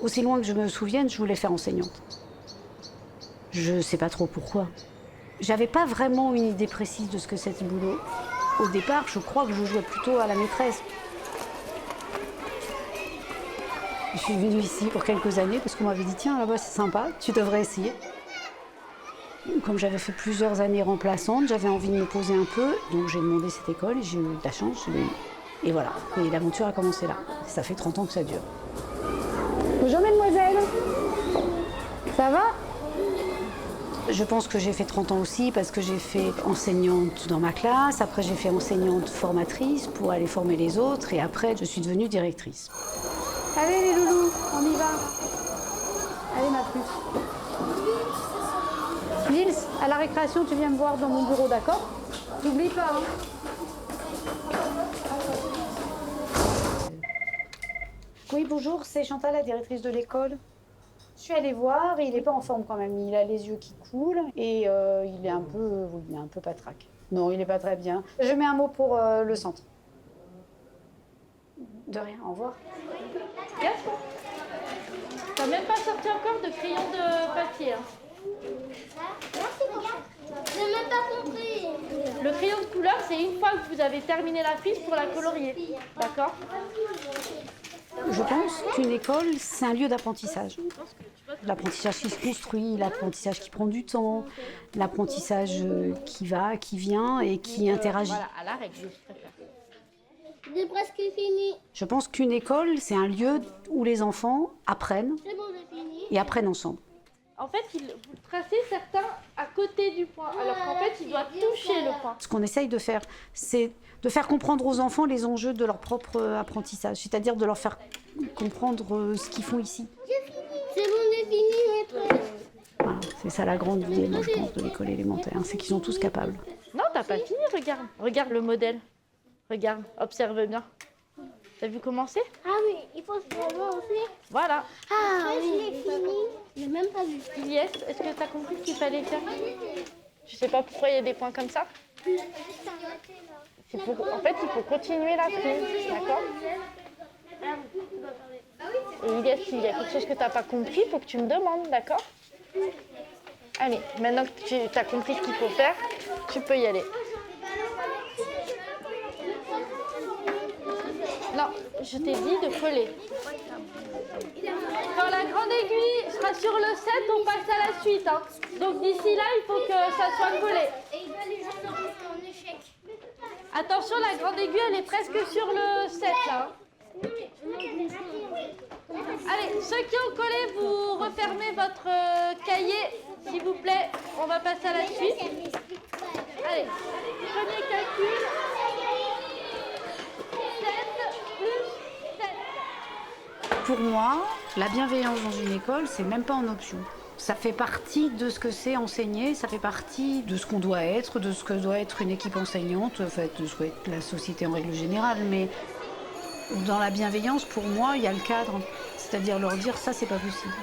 Aussi loin que je me souvienne, je voulais faire enseignante. Je sais pas trop pourquoi. J'avais pas vraiment une idée précise de ce que c'était ce boulot. Au départ, je crois que je jouais plutôt à la maîtresse. Je suis venue ici pour quelques années parce qu'on m'avait dit tiens là-bas c'est sympa, tu devrais essayer. Comme j'avais fait plusieurs années remplaçante, j'avais envie de me poser un peu, donc j'ai demandé cette école et j'ai eu de la chance, je l'ai eu. Et voilà, et l'aventure a commencé là. Ça fait 30 ans que ça dure. Bonjour mesdemoiselles, ça va? Je pense que j'ai fait 30 ans aussi parce que j'ai fait enseignante dans ma classe, après j'ai fait enseignante formatrice pour aller former les autres et après je suis devenue directrice. Allez les loulous, on y va. Allez ma puce. Nils, à la récréation, tu viens me voir dans mon bureau, d'accord? N'oublie pas, hein. Oui, bonjour, c'est Chantal, la directrice de l'école. Je suis allée voir, il n'est pas en forme quand même. Il a les yeux qui coulent et il est un peu patraque. Non, il n'est pas très bien. Je mets un mot pour le centre. De rien, au revoir. Yes. T'as même pas sorti encore de crayon de papier. Hein. J'ai même pas compris. Le crayon de couleur, c'est une fois que vous avez terminé la fiche pour la colorier. D'accord? Je pense qu'une école, c'est un lieu d'apprentissage. L'apprentissage qui se construit, l'apprentissage qui prend du temps, l'apprentissage qui va, qui vient et qui interagit. Voilà, à la règle, je préfère. J'ai presque fini. Je pense qu'une école, c'est un lieu où les enfants apprennent C'est bon, j'ai fini. et apprennent ensemble. En fait, vous tracez certains à côté du point, alors qu'en fait, il doit toucher le point. Ce qu'on essaye de faire, c'est de faire comprendre aux enfants les enjeux de leur propre apprentissage, c'est-à-dire de leur faire comprendre ce qu'ils font ici. C'est bon, j'ai fini, maîtresse. Voilà, c'est ça la grande idée, moi, je pense, de l'école élémentaire, c'est qu'ils sont tous capables. Non, t'as pas fini, regarde. Regarde le modèle. Regarde, observe bien. T'as vu comment c'est? Ah oui, il faut se relancer. Voilà. Ah oui, je l'ai fini. J'ai même pas vu. Ilyes, est-ce que t'as compris ce qu'il fallait faire? Je sais pas pourquoi il y a des points comme ça. En fait, il faut continuer la prise, d'accord? Et Ilyes, s'il y a quelque chose que t'as pas compris, il faut que tu me demandes, d'accord? Allez, maintenant que tu as compris ce qu'il faut faire, tu peux y aller. Non, je t'ai dit de coller. Quand la grande aiguille sera sur le 7, on passe à la suite. Hein. Donc d'ici là, il faut que ça soit collé. Et il va les gens en échec. Attention, la grande aiguille, elle est presque sur le 7 là. Allez, ceux qui ont collé, vous refermez votre cahier, s'il vous plaît. On va passer à la suite. Allez, premier calcul. 7 plus 7. Pour moi, la bienveillance dans une école, c'est même pas en option. Ça fait partie de ce que c'est enseigner, ça fait partie de ce qu'on doit être, de ce que doit être une équipe enseignante, en fait, de ce que doit être la société en règle générale. Mais dans la bienveillance, pour moi, il y a le cadre. C'est-à-dire leur dire ça, c'est pas possible.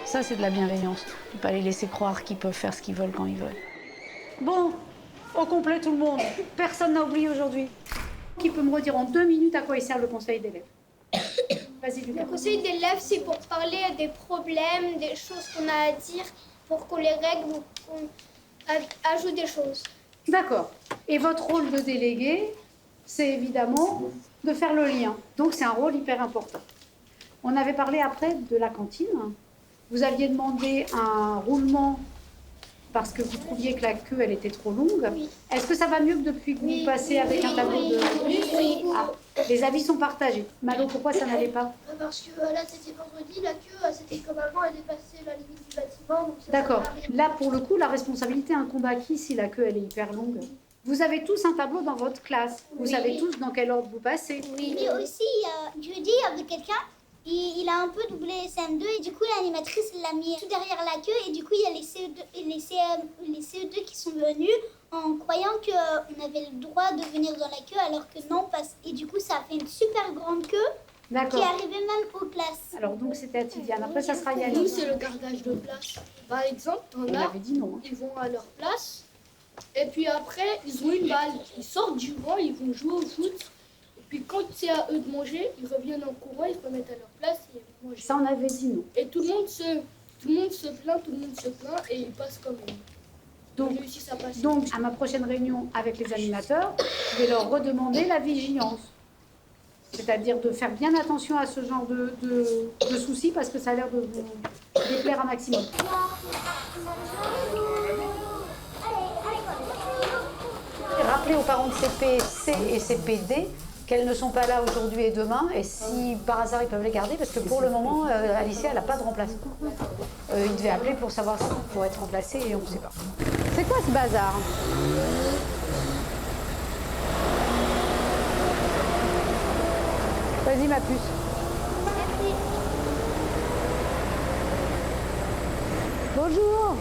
Ça, c'est de la bienveillance. Ne pas les laisser croire qu'ils peuvent faire ce qu'ils veulent quand ils veulent. Bon, au complet tout le monde. Personne n'a oublié aujourd'hui. Qui peut me redire en 2 minutes à quoi il sert le conseil d'élèves? Vas-y, Lucas. Le conseil d'élèves, c'est pour parler des problèmes, des choses qu'on a à dire, pour qu'on les règle ou qu'on ajoute des choses. D'accord. Et votre rôle de délégué, c'est évidemment de faire le lien. Donc c'est un rôle hyper important. On avait parlé après de la cantine. Vous aviez demandé un roulement parce que vous trouviez que la queue, elle était trop longue. Oui. Est-ce que ça va mieux que depuis que vous passez avec un tableau de... Oui. Ah, les avis sont partagés. Malo, pourquoi ça n'allait pas? Parce que là, c'était vendredi, la queue, c'était comme avant, elle dépassait la limite du bâtiment. Donc ça D'accord. servait à rien. Là, pour le coup, la responsabilité incombe à qui si la queue, elle est hyper longue? Vous avez tous un tableau dans votre classe. Vous savez tous dans quel ordre vous passez. Oui. Mais aussi, jeudi, il y avait quelqu'un, il a un peu doublé CM2 et du coup, l'animatrice l'a mis tout derrière la queue et du coup, il y a les CE2, et les CE2 qui sont venus en croyant qu'on avait le droit de venir dans la queue alors que non. Et du coup, ça a fait une super grande queue qui D'accord. arrivait même aux classes. Alors donc c'était à Tidiane. Après ça sera Nous, Yannick. c'est le gardage de place. Par exemple, On t'en as, avait dit non. ils vont à leur place. Et puis après, ils ont une balle. Ils sortent du banc, ils vont jouer au foot. Et Puis quand c'est à eux de manger, ils reviennent en courant, ils se remettent à leur place et ils mangent. Ça, on avait dit non. Et tout le monde se plaint et ils passent quand même. Ils réussissent à passer. Donc, à ma prochaine réunion avec les animateurs, je vais leur redemander la vigilance. C'est-à-dire de faire bien attention à ce genre de soucis parce que ça a l'air de vous déplaire un maximum. Rappelez aux parents de CP, C et CPD qu'elles ne sont pas là aujourd'hui et demain, et si par hasard ils peuvent les garder, parce que pour le moment, Alicia, elle n'a pas de remplaçant. Ils devaient appeler pour savoir si pour être remplacée et on ne sait pas. C'est quoi ce bazar? Vas-y ma puce. Bonjour.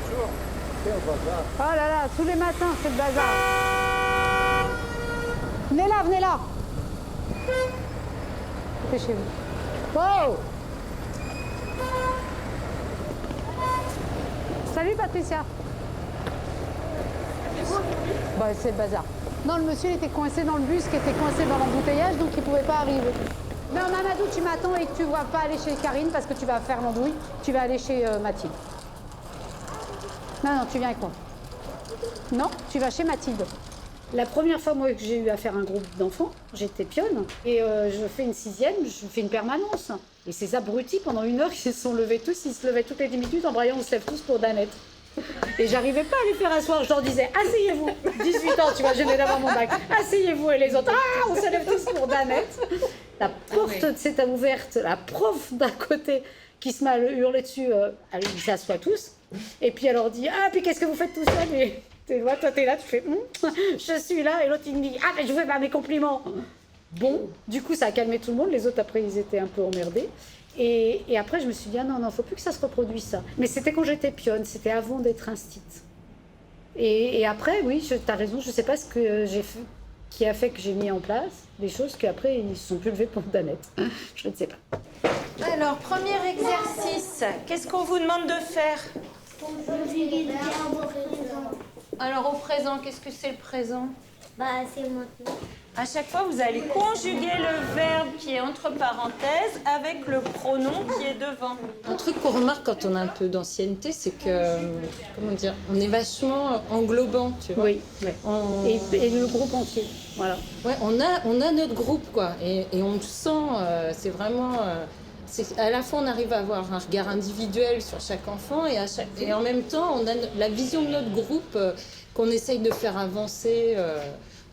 Oh là là, tous les matins c'est le bazar. Venez là, venez là. Dépêchez-vous. Wow. Salut Patricia. Bah, c'est le bazar. Non, le monsieur il était coincé dans le bus, qui était coincé dans l'embouteillage, donc il ne pouvait pas arriver. Non, Mamadou, tu m'attends et que tu ne vas pas aller chez Karine parce que tu vas faire l'embrouille. Tu vas aller chez Mathilde. Non, tu viens avec moi. Non, tu vas chez Mathilde. La première fois, moi, que j'ai eu à faire un groupe d'enfants, j'étais pionne. Et je fais une 6e, je fais une permanence. Et ces abrutis, pendant 1 heure, ils se sont levés tous. Ils se levaient toutes les 10 minutes en braillant, on se lève tous pour Danette. Et j'arrivait pas à les faire asseoir. Je leur disais, asseyez-vous. 18 ans, tu vois, je venais d'avoir mon bac. Asseyez-vous. Et les autres, on se lève tous pour Danette. La porte s'est ouverte. La prof d'à côté qui se met à hurler dessus, ils s'assoient tous. Et puis elle leur dit, puis qu'est-ce que vous faites tout seul? Et toi, t'es là, tu fais, je suis là. Et l'autre, il me dit, mais je vous fais pas mes compliments. Bon, du coup, ça a calmé tout le monde. Les autres, après, ils étaient un peu emmerdés. Et après, je me suis dit, non, faut plus que ça se reproduise, ça. Mais c'était quand j'étais pionne, c'était avant d'être instite. Et après, oui, t'as raison, je sais pas ce que j'ai fait, qui a fait que j'ai mis en place des choses qu'après, ils se sont plus levés pour Danette. Je ne sais pas. Alors, premier exercice, qu'est-ce qu'on vous demande de faire? Alors, au présent, qu'est-ce que c'est le présent? C'est maintenant. À chaque fois, vous allez conjuguer le verbe qui est entre parenthèses avec le pronom qui est devant. Un truc qu'on remarque quand on a un peu d'ancienneté, c'est que, comment dire, on est vachement englobant, tu vois. Oui, ouais. Et le groupe entier, voilà. Ouais, on a notre groupe, quoi, et on le sent, c'est vraiment... à la fois, on arrive à avoir un regard individuel sur chaque enfant et en même temps, on a la vision de notre groupe qu'on essaye de faire avancer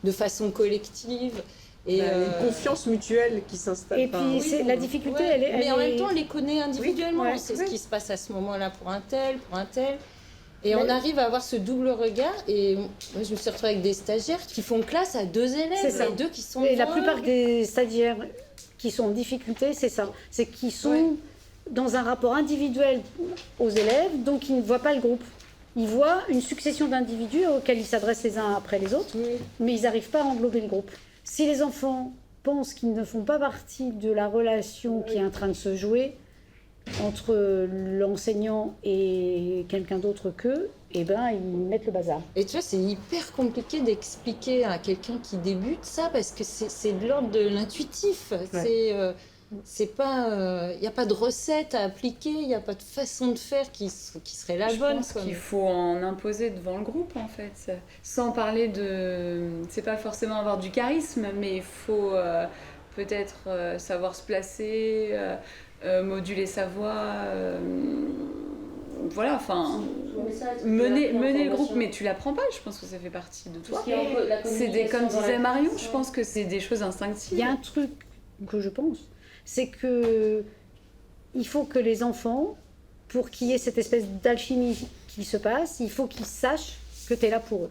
de façon collective. Et une confiance mutuelle qui s'installe. Et puis, la difficulté, elle est... Mais en même temps, on les connaît individuellement. Oui, c'est ce qui se passe à ce moment-là pour un tel. Et on arrive à avoir ce double regard. Et moi, je me suis retrouvée avec des stagiaires qui font classe à 2 élèves. C'est ça. Et 2 qui sont... Et la plupart des stagiaires qui sont en difficulté, c'est ça. C'est qu'ils sont dans un rapport individuel aux élèves, donc ils ne voient pas le groupe. Ils voient une succession d'individus auxquels ils s'adressent les uns après les autres, mais ils n'arrivent pas à englober le groupe. Si les enfants pensent qu'ils ne font pas partie de la relation qui est en train de se jouer entre l'enseignant et quelqu'un d'autre qu'eux, ils mettent le bazar. Et tu vois, c'est hyper compliqué d'expliquer à quelqu'un qui débute ça, parce que c'est de l'ordre de l'intuitif. Ouais. C'est pas, y a pas de recette à appliquer, il n'y a pas de façon de faire qui serait la bonne. Je pense qu'il faut en imposer devant le groupe, en fait. Sans parler de... C'est pas forcément avoir du charisme, mais il faut peut-être savoir se placer, moduler sa voix, voilà, enfin... Mener le groupe, mais tu l'apprends pas, je pense que ça fait partie de toi. Comme disait Marion, je pense que c'est des choses instinctives. Il y a un truc que je pense, c'est que il faut que les enfants, pour qu'il y ait cette espèce d'alchimie qui se passe, il faut qu'ils sachent que tu es là pour eux.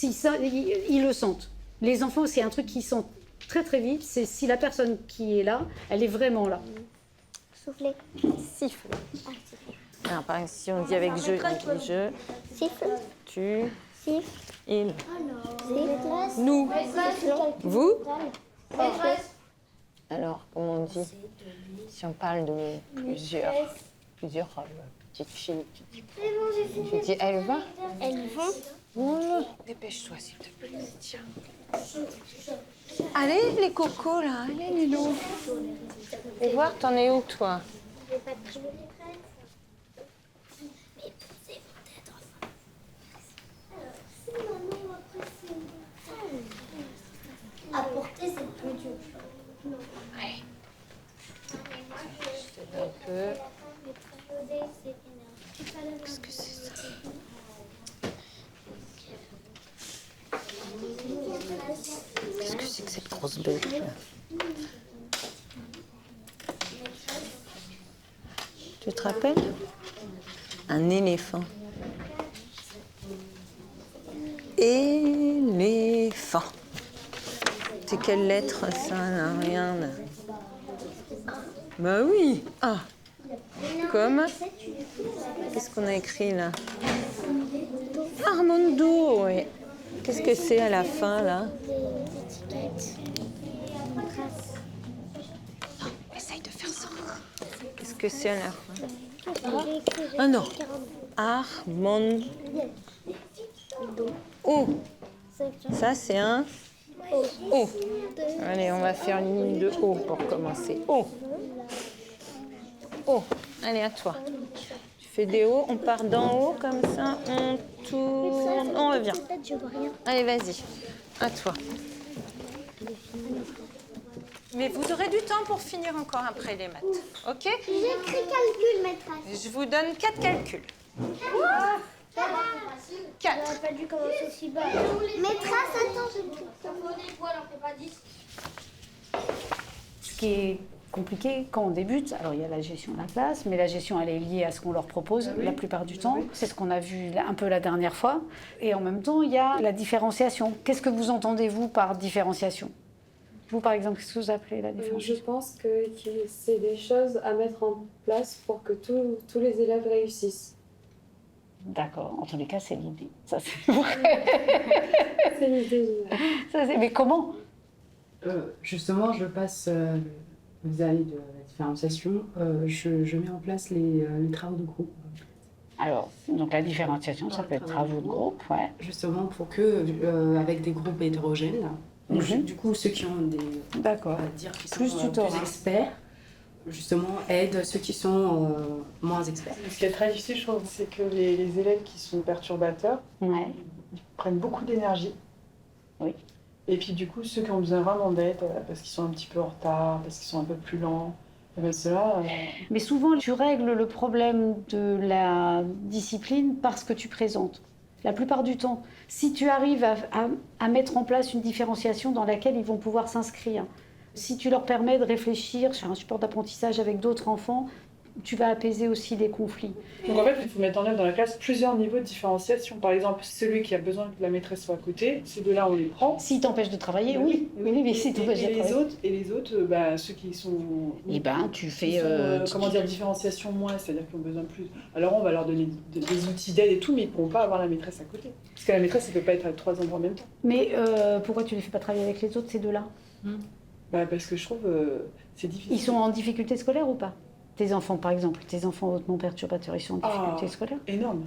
Ils le sentent. Les enfants, c'est un truc qu'ils sentent très très vite, c'est si la personne qui est là, elle est vraiment là. Souffler. Siffle. Alors, par exemple, si on dit avec je, je, Siffle. tu, Siffle. il, Siffle. nous, vous. Maîtresse. Alors, comment on dit? Si on parle de plusieurs petites filles, tu dis elle va? Elles vont. Voilà. Dépêche-toi, s'il te plaît. Tiens. Allez, les cocos, là. Allez, Lilo. Et voir, t'en es où, toi? À porter, c'est plus dur. Allez. Je fais un peu. Qu'est-ce que c'est ça? Qu'est-ce que c'est que cette grosse bête là? Tu te rappelles? Un éléphant. Éléphant. C'est quelle lettre ça là? Regarde. Bah oui. Ah. Comme. Qu'est-ce qu'on a écrit là? Armando, oui. Qu'est-ce que c'est à la fin là? Des étiquettes. Non, essaye de faire ça. Qu'est-ce que c'est à la fin? Ah non. Armando. Oh. Ça c'est un O. Allez, on va faire une ligne de O pour commencer. O. O. Allez, à toi. Tu fais des O, on part d'en haut comme ça, on tourne, on revient. Allez, vas-y. À toi. Mais vous aurez du temps pour finir encore après les maths. OK? J'ai écrit calcul, maîtresse. Je vous donne 4 calculs. 4. J'aurais pas dû commencer aussi bas. Maîtresse, attends, je Ce qui est compliqué quand on débute, alors il y a la gestion de la classe, mais la gestion elle est liée à ce qu'on leur propose la plupart du temps. C'est ce qu'on a vu un peu la dernière fois. Et en même temps, il y a la différenciation. Qu'est-ce que vous entendez, vous, par différenciation? Vous, par exemple, qu'est-ce que vous appelez la différenciation? Je pense que c'est des choses à mettre en place pour que tous les élèves réussissent. D'accord. En tous les cas, c'est l'idée. Ça, c'est vrai. C'est l'idée. Mais comment? Justement, je passe, vous allez de la différenciation, je mets en place les travaux de groupe. Alors, donc la différenciation, ça peut être travaux de groupe, ouais. Justement, pour que, avec des groupes hétérogènes, du coup, ceux qui ont des... D'accord. Dire qui Plus sont plus experts, justement, aident ceux qui sont moins experts. Ce qui est très difficile, je trouve, c'est que les élèves qui sont perturbateurs, ils prennent beaucoup d'énergie. Oui. Et puis du coup, ceux qui ont besoin vraiment d'aide, parce qu'ils sont un petit peu en retard, parce qu'ils sont un peu plus lents, et bien ceux-là... Mais souvent, tu règles le problème de la discipline parce que tu présentes. La plupart du temps, si tu arrives à mettre en place une différenciation dans laquelle ils vont pouvoir s'inscrire, si tu leur permets de réfléchir sur un support d'apprentissage avec d'autres enfants, tu vas apaiser aussi les conflits. Donc en fait, il faut mettre en œuvre dans la classe plusieurs niveaux de différenciation. Par exemple, celui qui a besoin que la maîtresse soit à côté, ces deux-là, on les prend. S'ils t'empêchent de travailler, oui, mais s'ils t'empêchent de travailler... Et les autres, ceux qui sont... Eh ben, tu fais... différenciation moins, c'est-à-dire qu'ils ont besoin de plus. Alors on va leur donner des outils d'aide et tout, mais ils ne pourront pas avoir la maîtresse à côté. Parce que la maîtresse, elle ne peut pas être à 3 endroits en même temps. Mais pourquoi tu ne les fais pas travailler avec les autres, ces deux-là? Parce que je trouve c'est difficile. Ils sont en difficulté scolaire ou pas? Tes enfants, par exemple, tes enfants hautement perturbateurs, ils sont en difficulté scolaire? Énorme.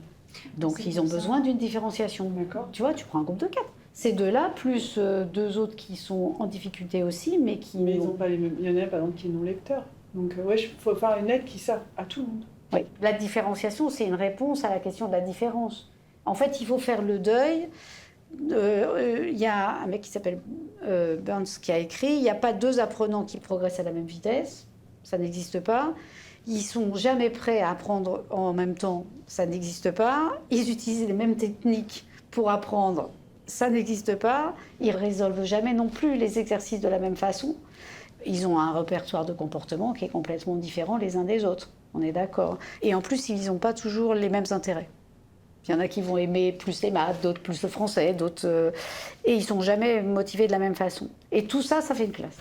Donc ils ont besoin d'une différenciation. Tu vois, tu prends un groupe de 4. Ces deux-là, plus 2 autres qui sont en difficulté aussi, mais qui... Mais ils ont pas les mêmes... Il y en a, par exemple, qui sont non-lecteurs. Donc il faut faire une aide qui sert à tout le monde. Oui, la différenciation, c'est une réponse à la question de la différence. En fait, il faut faire le deuil. Il y a un mec qui s'appelle Burns qui a écrit « Il n'y a pas 2 apprenants qui progressent à la même vitesse. Ça n'existe pas. Ils sont jamais prêts à apprendre en même temps. Ça n'existe pas. Ils utilisent les mêmes techniques pour apprendre. Ça n'existe pas. Ils résolvent jamais non plus les exercices de la même façon. Ils ont un répertoire de comportement qui est complètement différent les uns des autres. On est d'accord. Et en plus, ils n'ont pas toujours les mêmes intérêts. Il y en a qui vont aimer plus les maths, d'autres plus le français, d'autres... Et ils ne sont jamais motivés de la même façon. Et tout ça, ça fait une classe.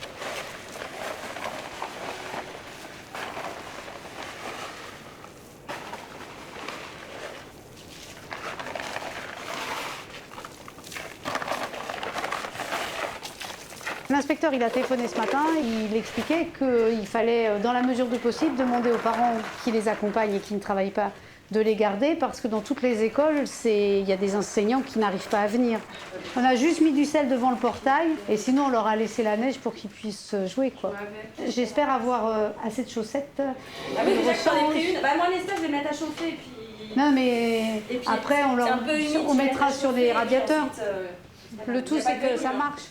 L'inspecteur, il a téléphoné ce matin, il expliquait qu'il fallait, dans la mesure du possible, demander aux parents qui les accompagnent et qui ne travaillent pas de les garder parce que dans toutes les écoles, il y a des enseignants qui n'arrivent pas à venir. On a juste mis du sel devant le portail et sinon on leur a laissé la neige pour qu'ils puissent jouer, quoi. J'espère avoir assez de chaussettes. Ah oui, déjà que j'en ai pris une. Bah moi l'espace, je vais mettre à chauffer et puis... Non mais et puis, après on mettra sur des radiateurs. Ensuite, le tout c'est que ça marche.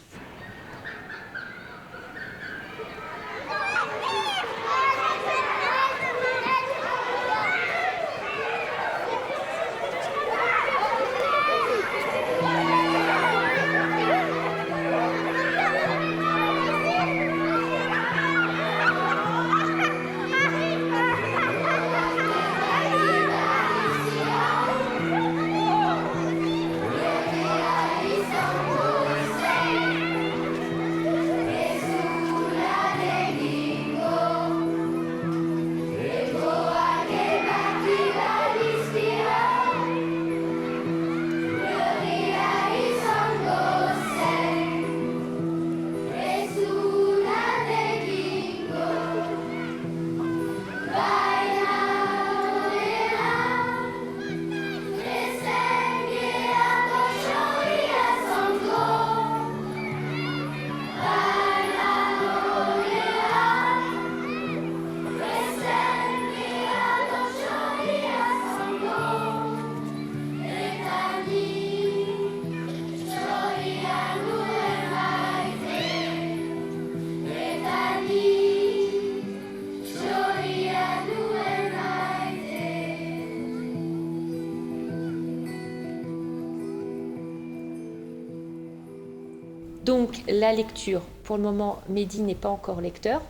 Donc la lecture, pour le moment, Mehdi n'est pas encore lecteur,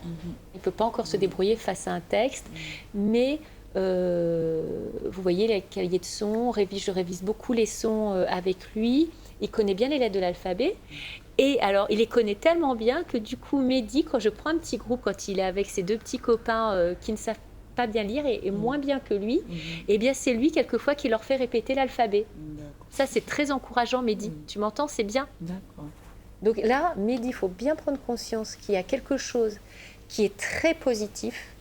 il ne peut pas encore se débrouiller face à un texte, mais vous voyez les cahiers de sons, je révise beaucoup les sons avec lui, il connaît bien les lettres de l'alphabet, et alors il les connaît tellement bien que du coup Mehdi, quand je prends un petit groupe, quand il est avec ses deux petits copains qui ne savent pas bien lire et moins bien que lui, eh bien c'est lui quelquefois qui leur fait répéter l'alphabet. Ça c'est très encourageant Mehdi, tu m'entends, c'est bien. D'accord. Donc là, Mehdi, il faut bien prendre conscience qu'il y a quelque chose qui est très positif.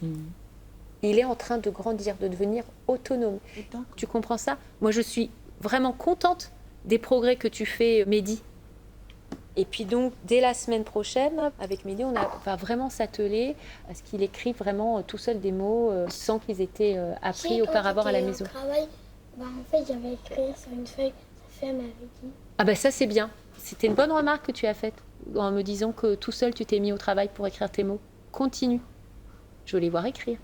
Il est en train de grandir, de devenir autonome. Tu comprends ça? Moi, je suis vraiment contente des progrès que tu fais, Mehdi. Et puis donc, dès la semaine prochaine, avec Mehdi, on va vraiment s'atteler à ce qu'il écrive vraiment tout seul des mots sans qu'ils aient été appris auparavant à la maison. Travail, en fait, j'avais écrit sur une feuille, sa femme m'avait dit. Ah ben ça, c'est bien. C'était une bonne remarque que tu as faite en me disant que tout seul, tu t'es mis au travail pour écrire tes mots. Continue. Je veux les voir écrire.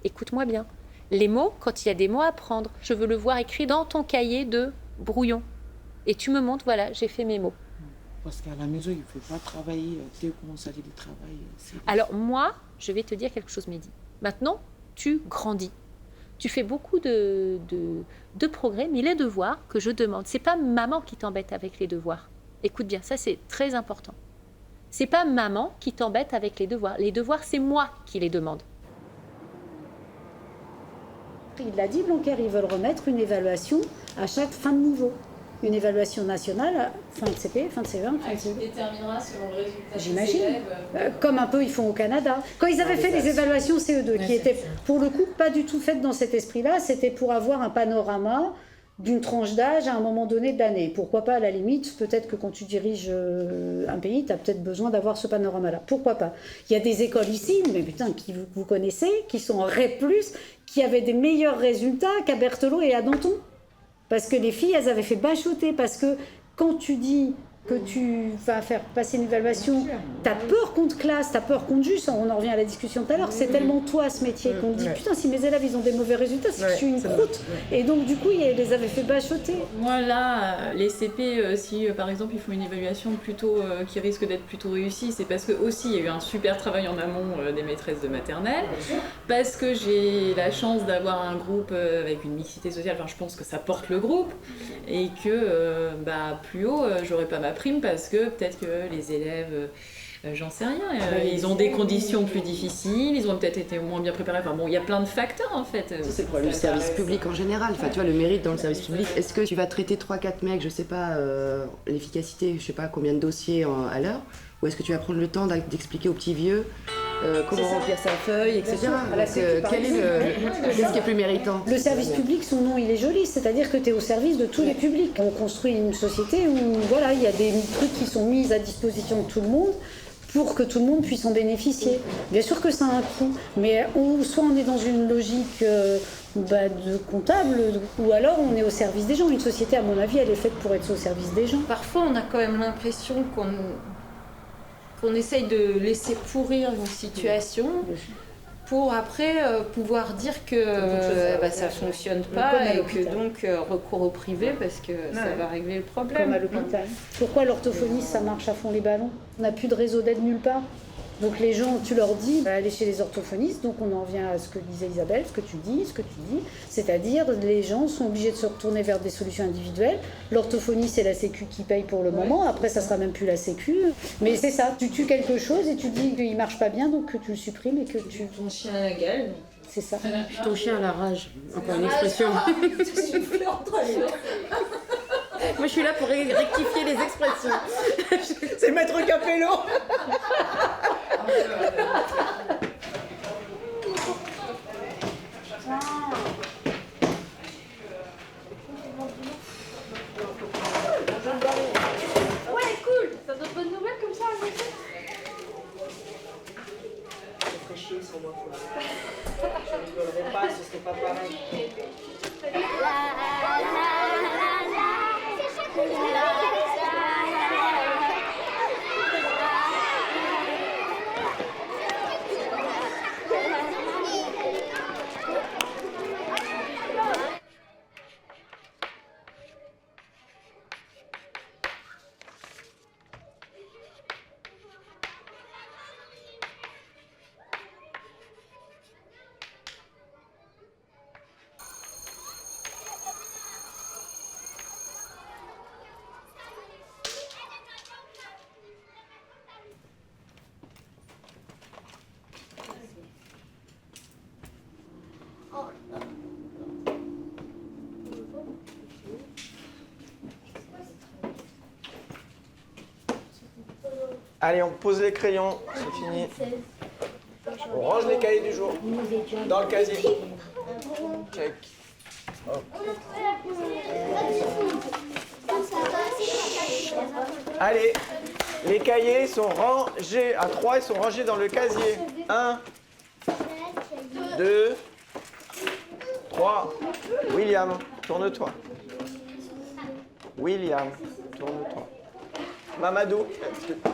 Écoute-moi bien. Les mots, quand il y a des mots à prendre, je veux le voir écrit dans ton cahier de brouillon. Et tu me montres, voilà, j'ai fait mes mots. Parce qu'à la maison, il ne faut pas travailler. Dès qu'on commence à aller du travail. Alors moi, je vais te dire quelque chose, Mehdi. Maintenant, tu grandis. Tu fais beaucoup de progrès, mais les devoirs que je demande, c'est pas maman qui t'embête avec les devoirs. Écoute bien, ça c'est très important. C'est pas maman qui t'embête avec les devoirs. Les devoirs, c'est moi qui les demande. Il l'a dit, Blanquer, ils veulent remettre une évaluation à chaque fin de niveau. Une évaluation nationale, fin de CP, fin de CE1, fin de CE2. Qui déterminera selon le résultat J'imagine. des élèves. Comme un peu ils font au Canada. Quand ils avaient fait les évaluations CE2, qui étaient pour le coup pas du tout faites dans cet esprit-là, c'était pour avoir un panorama d'une tranche d'âge à un moment donné de l'année. Pourquoi pas, à la limite, peut-être que quand tu diriges un pays, tu as peut-être besoin d'avoir ce panorama-là. Pourquoi pas? Il y a des écoles ici, mais putain, qui vous connaissez, qui sont en REP+, qui avaient des meilleurs résultats qu'à Berthelot et à Danton. Parce que les filles, elles avaient fait bachoter. Parce que quand tu dis que tu vas faire passer une évaluation, tu as peur qu'on te classe, tu as peur qu'on te juge. On en revient à la discussion tout à l'heure. C'est tellement toi, ce métier, qu'on te dit, putain, si mes élèves, ils ont des mauvais résultats, c'est que je suis une croûte. Et donc, du coup, ils les avaient fait bachoter. Moi, là, les CP, si par exemple, ils font une évaluation plutôt qui risque d'être plutôt réussie, c'est parce que aussi il y a eu un super travail en amont des maîtresses de maternelle, parce que j'ai la chance d'avoir un groupe avec une mixité sociale, enfin, je pense que ça porte le groupe, et que plus haut, j'aurais pas ma prime parce que peut-être que les élèves, j'en sais rien, ils ont des conditions plus difficiles, ils ont peut-être été moins bien préparés, enfin bon, il y a plein de facteurs en fait. C'est le problème du service public en général, enfin tu vois le mérite dans le service public, est-ce que tu vas traiter 3-4 mecs, je sais pas, l'efficacité, je sais pas combien de dossiers à l'heure, ou est-ce que tu vas prendre le temps d'expliquer aux petits vieux comment remplir sa feuille, etc. La Donc, sécu, par quel est qu'est-ce qui est plus méritant? Le service public, son nom, il est joli, c'est-à-dire que tu es au service de tous les publics. On construit une société où voilà, il y a des trucs qui sont mis à disposition de tout le monde pour que tout le monde puisse en bénéficier. Bien sûr que ça a un coût, mais soit on est dans une logique de comptable, ou alors on est au service des gens. Une société, à mon avis, elle est faite pour être au service des gens. Parfois, on a quand même l'impression qu'on essaye de laisser pourrir une situation pour après pouvoir dire que ça ne fonctionne pas et que donc recours au privé parce que ça va régler le problème. Comme à l'hôpital. Pourquoi l'orthophoniste, ça marche à fond les ballons? On n'a plus de réseau d'aide nulle part. Donc les gens, tu leur dis, allez chez les orthophonistes, donc on en revient à ce que disait Isabelle, ce que tu dis, c'est-à-dire les gens sont obligés de se retourner vers des solutions individuelles. L'orthophoniste, c'est la Sécu qui paye pour le moment, après ça sera même plus la Sécu. Mais c'est ça, tu tues quelque chose et tu dis qu'il marche pas bien, donc que tu le supprimes et que tu... Ton chien à la gueule. C'est ça. Ton chien à la rage, encore une expression. Moi je suis là pour rectifier les expressions. C'est Maître Capello. Ouais, cool. Ça donne bonne nouvelle comme ça. Je ferais chier sans moi. Je rigolerais pas, ce serait pas pareil. Allez, on pose les crayons, c'est fini. On range les cahiers du jour dans le casier. Check. Hop. Allez, les cahiers sont rangés à 3, ils sont rangés dans le casier. 1, 2, 3. William, tourne-toi. William, tourne-toi. Mamadou,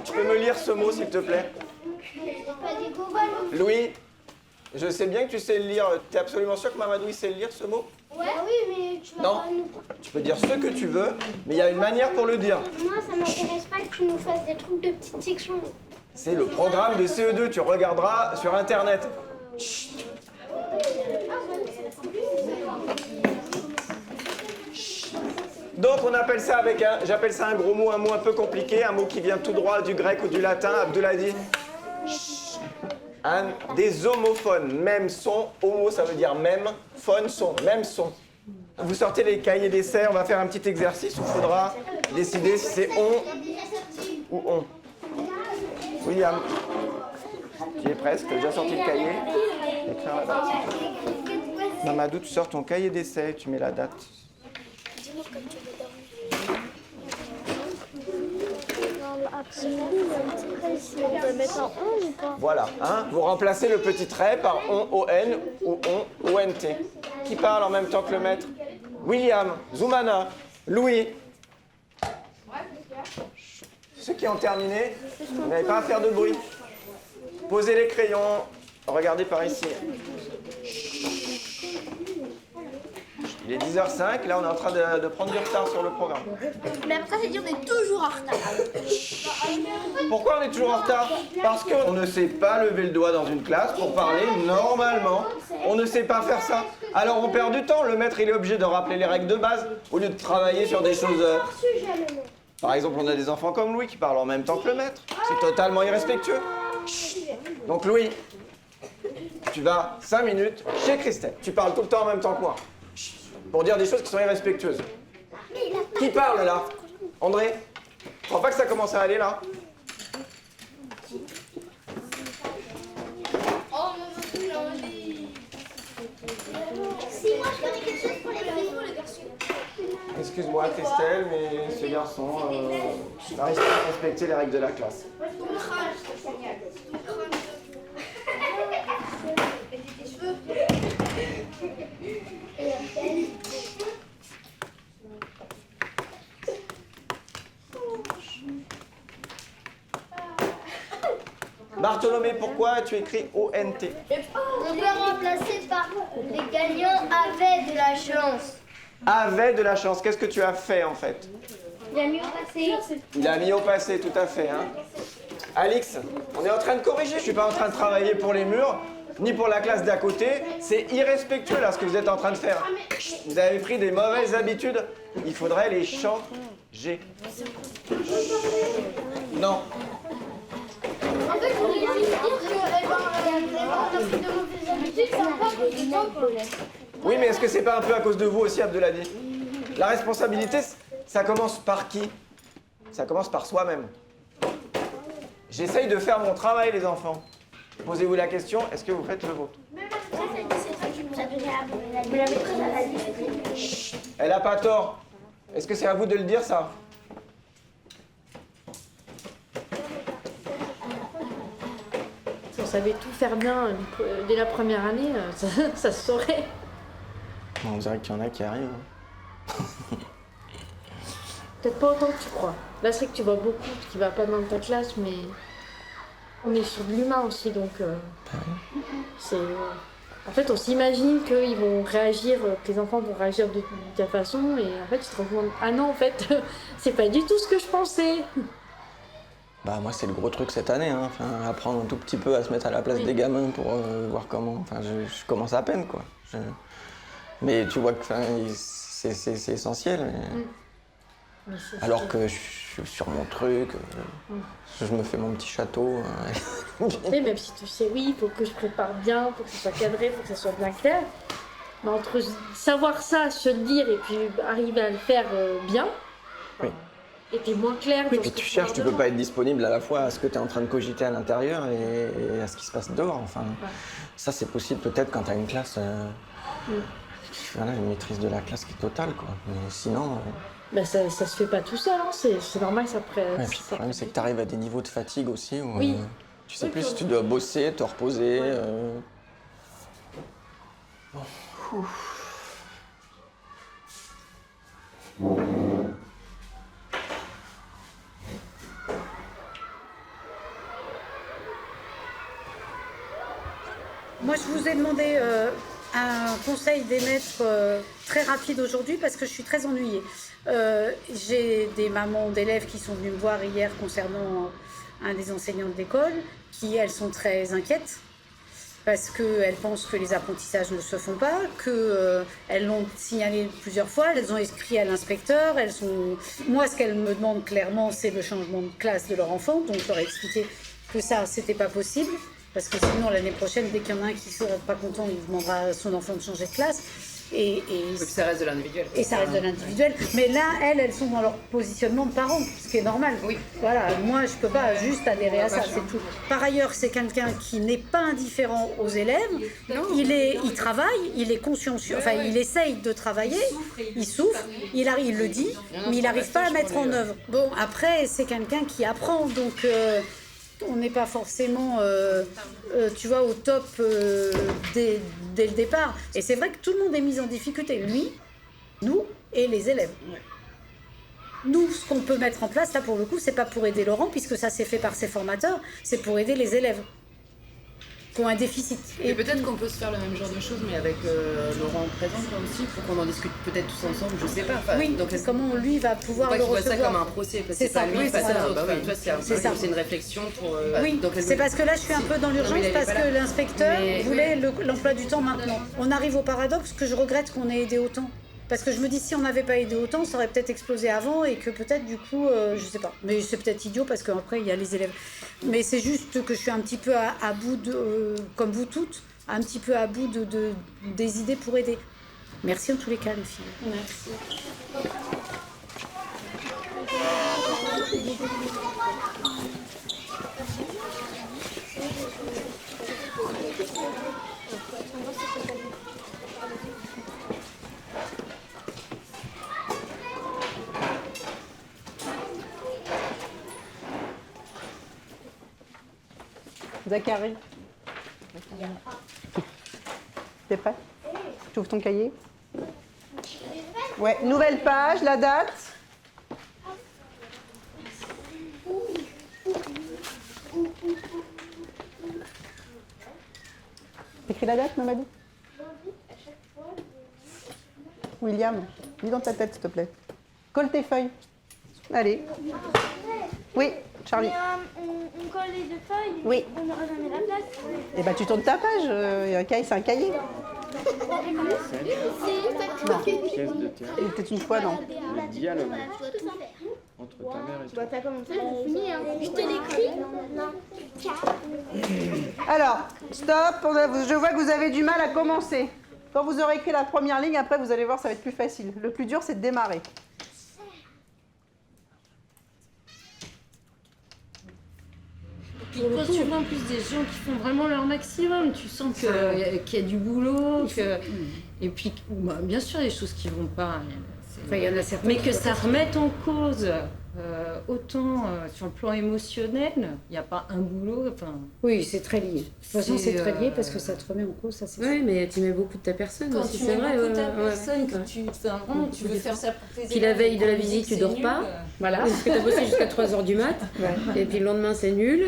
tu peux me lire ce mot s'il te plaît? Louis, je sais bien que tu sais le lire. T'es absolument sûr que Mamadou il sait lire ce mot? Ouais, oui, mais tu Non, tu peux dire ce que tu veux, mais il y a une manière pour le dire. Moi, ça m'intéresse pas que tu nous fasses des trucs de petites sections. C'est le programme de CE2, tu regarderas sur internet. Chut. Donc on appelle ça j'appelle ça un gros mot, un mot un peu compliqué, un mot qui vient tout droit du grec ou du latin. Abdouladi. Des homophones, même son, homo ça veut dire même, phone son, même son. Vous sortez les cahiers d'essai, on va faire un petit exercice où il faudra décider si c'est on ou on. William, tu es presque, tu as déjà sorti le cahier. Écrire la date. Mamadou, tu sors ton cahier d'essai, tu mets la date. Dis-moi comme tu veux dormir. On peut mettre un on ou pas? Voilà, hein, vous remplacez le petit trait par on, O-N ou on, O-N-T. Qui parle en même temps que le maître? William, Zoumana, Louis. Ceux qui ont terminé, vous n'avez pas à faire de bruit. Posez les crayons, regardez par ici. Il est 10h05, là on est en train de prendre du retard sur le programme. Mais après, c'est dire on est toujours en retard. Pourquoi on est toujours en retard? Parce qu'on ne sait pas lever le doigt dans une classe pour parler normalement. On ne sait pas faire ça. Alors on perd du temps. Le maître il est obligé de rappeler les règles de base au lieu de travailler sur des choses... Par exemple, on a des enfants comme Louis qui parlent en même temps que le maître. C'est totalement irrespectueux. Donc Louis, tu vas 5 minutes chez Christelle. Tu parles tout le temps en même temps que moi. Pour dire des choses qui sont irrespectueuses. Qui parle là? André? Tu crois pas que ça commence à aller là? Excuse-moi Christelle, mais ce garçon n'arrive pas à respecter les règles de la classe. Bartholomé, pourquoi tu écris ONT? On peut remplacer par les gagnants avaient de la chance. Avait de la chance. Qu'est-ce que tu as fait en fait? Il a mis au passé. Il a mis au passé, tout à fait. Hein. Alix, on est en train de corriger. Je suis pas en train de travailler pour les murs, ni pour la classe d'à côté. C'est irrespectueux là ce que vous êtes en train de faire. Vous avez pris des mauvaises habitudes. Il faudrait les changer. Non. En fait, on vient de dire que pris de mauvaises habitudes, ça n'a pas pris de temps. Oui, mais est-ce que c'est pas un peu à cause de vous aussi, Abdelhadi? La responsabilité, ça commence par qui? Ça commence par soi-même. J'essaye de faire mon travail, les enfants. Posez-vous la question, est-ce que vous faites le vôtre? Chut, elle a pas tort. Est-ce que c'est à vous de le dire, ça? Si on savait tout faire bien dès la première année, ça se saurait. On dirait qu'il y en a qui arrivent. Peut-être pas autant que tu crois. Là, c'est vrai que tu vois beaucoup qui va pas dans ta classe, mais on est sur de l'humain aussi, donc c'est... En fait, on s'imagine qu'ils vont réagir, que les enfants vont réagir de ta façon, et en fait, tu te rends compte, ah non, en fait, c'est pas du tout ce que je pensais. Bah moi, c'est le gros truc cette année, hein. Enfin, apprendre un tout petit peu à se mettre à la place des gamins pour voir comment... Enfin, je commence à peine, quoi. Mais tu vois que c'est essentiel. Alors que je suis sur mon truc, je me fais mon petit château. Et même si tu sais, oui, il faut que je prépare bien, faut que ce soit cadré, faut que ça soit bien clair. Mais entre savoir ça, se le dire et puis arriver à le faire bien, oui. Et t'es moins clair. Oui, puis tu cherches, tu peux pas être disponible à la fois à ce que tu es en train de cogiter à l'intérieur et à ce qui se passe dehors. Enfin, ça c'est possible peut-être quand tu as une classe. Voilà, une maîtrise de la classe qui est totale, quoi. Mais sinon... Bah ça se fait pas tout seul, hein. C'est normal, ça prend... Ouais, puis le problème, c'est que tu arrives à des niveaux de fatigue aussi où oui. Tu sais plus si tu dois bosser, te reposer... Moi, je vous ai demandé un conseil des maîtres très rapide aujourd'hui parce que je suis très ennuyée. J'ai des mamans d'élèves qui sont venues me voir hier concernant un des enseignants de l'école qui, elles, sont très inquiètes parce qu'elles pensent que les apprentissages ne se font pas, qu'elles l'ont signalé plusieurs fois, elles ont écrit à l'inspecteur, Moi, ce qu'elles me demandent clairement, c'est le changement de classe de leur enfant, donc je leur ai expliqué que ça, c'était pas possible. Parce que sinon, l'année prochaine, dès qu'il y en a un qui ne sera pas content, il demandera à son enfant de changer de classe. Et puis ça reste de l'individuel. Et ça reste de l'individuel. Mais là, elles sont dans leur positionnement de parents, ce qui est normal. Oui. Voilà, moi, je ne peux pas juste adhérer à ça, c'est tout. Par ailleurs, c'est quelqu'un qui n'est pas indifférent aux élèves. Il travaille, il est consciencieux, enfin, il essaye de travailler, il souffre, il le dit, mais il n'arrive pas à mettre en œuvre. Bon, après, c'est quelqu'un qui apprend, donc... on n'est pas forcément, tu vois, au top dès le départ. Et c'est vrai que tout le monde est mis en difficulté. Lui, nous et les élèves. Nous, ce qu'on peut mettre en place, là, pour le coup, c'est pas pour aider Laurent, puisque ça s'est fait par ses formateurs, c'est pour aider les élèves qui ont un déficit. Et peut-être qu'on peut se faire le même genre de choses, mais avec Laurent présent aussi, pour qu'on en discute peut-être tous ensemble, je sais pas. Enfin, oui, donc comment lui va pouvoir le recevoir. Tu vois ça comme un procès, parce que c'est pas lui face à l'autre. C'est une réflexion pour... oui, c'est parce que là, je suis un peu dans l'urgence, parce que l'inspecteur voulait l'emploi du temps maintenant. On arrive au paradoxe que je regrette qu'on ait aidé autant. Parce que je me dis, si on n'avait pas aidé autant, ça aurait peut-être explosé avant et que peut-être, du coup, je sais pas. Mais c'est peut-être idiot parce qu'après, il y a les élèves. Mais c'est juste que je suis un petit peu à bout de, comme vous toutes, un petit peu à bout des idées pour aider. Merci en tous les cas, les filles. Merci. Zachary. T'es prêt? Tu ouvres ton cahier? Ouais, nouvelle page, la date. T'écris la date, Mamadou? William, lis dans ta tête, s'il te plaît. Colle tes feuilles. Allez. Oui, Charlie. On colle les deux feuilles. Oui. On n'aura jamais la place. Eh ben, tu tournes ta page. C'est un cahier. Non. Pièce de théâtre. Il était une fois, non. Le dialogue entre ta mère et toi. T'as commencé, j'ai fini. Je te l'écris. Alors, stop. Je vois que vous avez du mal à commencer. Quand vous aurez écrit la première ligne, après, vous allez voir, ça va être plus facile. Le plus dur, c'est de démarrer. Puis quand tu vois en plus des gens qui font vraiment leur maximum, tu sens qu'il y a du boulot, et puis bien sûr il y a des choses qui vont pas, il y en a certaines mais que ça remette en cause autant sur le plan émotionnel, il n'y a pas un boulot. Oui, c'est très lié. De toute façon, c'est très lié parce que ça te remet en cause, ça c'est sûr. Oui, mais tu mets beaucoup de ta personne Quand aussi, tu c'est mets vrai. beaucoup ta personne, que tu veux faire ça pour tes Puis la élèves, veille de la quand visite, c'est tu dors nul, pas. Voilà. Parce que tu as bossé jusqu'à 3h du mat. Et puis le lendemain, c'est nul.